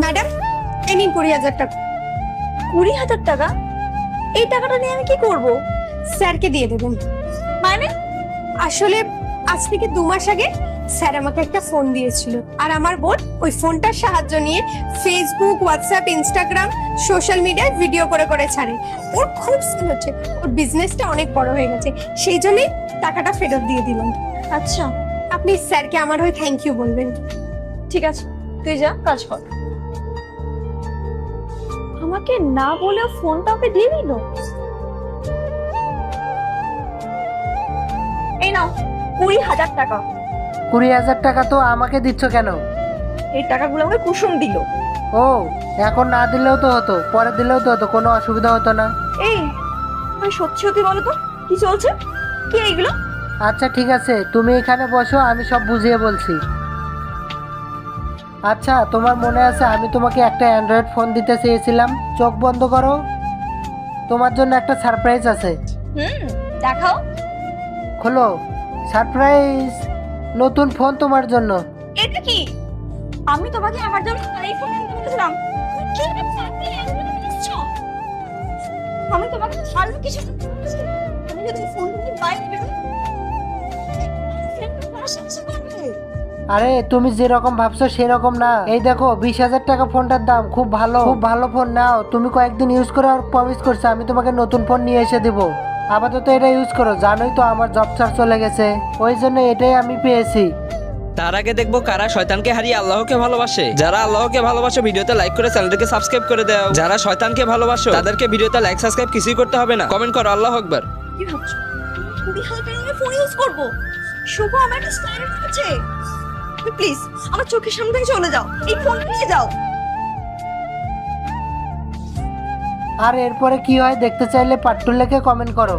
Madam, এই নিন 20,000 টাকা। 20,000 টাকা? এই টাকাটা নিয়ে আমি কি করব? স্যারকে দিয়ে দেবেন। মানে? আসলে আজ থেকে 2 মাস আগে স্যার আমাকে একটা ফোন দিয়েছিল, আর আমার বোন ওই ফোনটার সাহায্য নিয়ে ফেসবুক, হোয়াটসঅ্যাপ, ইনস্টাগ্রাম, সোশ্যাল মিডিয়ায় ভিডিও করে করে ছাড়ে। ওর খুব সেল হচ্ছে, ওর বিজনেসটা অনেক বড় হয়ে গেছে, সেই জন্যই টাকাটা ফেরত দিয়ে দিলাম। আচ্ছা, আপনি স্যারকে আমার হয়ে থ্যাংক ইউ বলবেন। ঠিক আছে, তুই যা কাজ কর। আমাকে না বলেও ফোনটা ওকে দিয়ে দিল। এই নাও 20,000 টাকা। 20,000 টাকা তো আমাকে দিচ্ছ কেন? এই টাকাগুলো আমাকে কুসুম দিল। ও, এখন না দিলেও তো হতো, পরে দিলেও তো হতো, কোনো অসুবিধা হতো না। এই, তুমি সত্যি সত্যি বলো তো কি চলছে? কি এইগুলো? আচ্ছা ঠিক আছে, তুমি এখানে বসো, আমি সব বুঝিয়ে বলছি। আচ্ছা, তোমার মনে আছে আমি তোমাকে একটা অ্যান্ড্রয়েড ফোন দিতে চেয়েছিলাম? চোখ বন্ধ করো, তোমার জন্য একটা সারপ্রাইজ আছে। দেখাও। খোলো, সারপ্রাইজ, নতুন ফোন তোমার জন্য। এটা কি? আমি তোমাকে আমার জন্য আইফোন কিনতে বলেছিলাম, তুমি কি পাগল এমন করছো? আমি তোমাকে ভালো কিছু বলেছি। আমি যদি ফোন কিনে বাইরে বের হই, আরে তুমি যেরকম ভাবছো সেরকম না। এই দেখো 20,000 টাকা ফোনটার দাম, খুব ভালো, খুব ভালো ফোন। নাও, তুমি কয়েকদিন ইউজ করে আর প্রমিস করছো আমি তোমাকে নতুন ফোন নিয়ে এসে দেবো। আপাতত এটা ইউজ করো, জানোই তো আমার জব ছাড় চলে গেছে, ওই জন্য এটাই আমি পেয়েছি। তার আগে দেখবো কারা শয়তানকে হারিয়ে আল্লাহকে ভালোবাসে। যারা আল্লাহকে ভালোবাসে ভিডিওতে লাইক করে চ্যানেলটাকে সাবস্ক্রাইব করে দাও। যারা শয়তানকে ভালোবাসো তাদেরকে ভিডিওতে লাইক সাবস্ক্রাইব কিছুই করতে হবে না, কমেন্ট করো আল্লাহু আকবার। কি ভাবছো? 20,000 টাকা দিয়ে ফোন ইউজ করবো? শুভ আমার একটা স্টাইল আছে। প্লিজ আমার চোখের সামনে থেকে চলে যাও, এই ফোন নিয়ে যাও। আর এরপরে কি হয় দেখতে চাইলে পার্ট 2 লিখে কমেন্ট করো।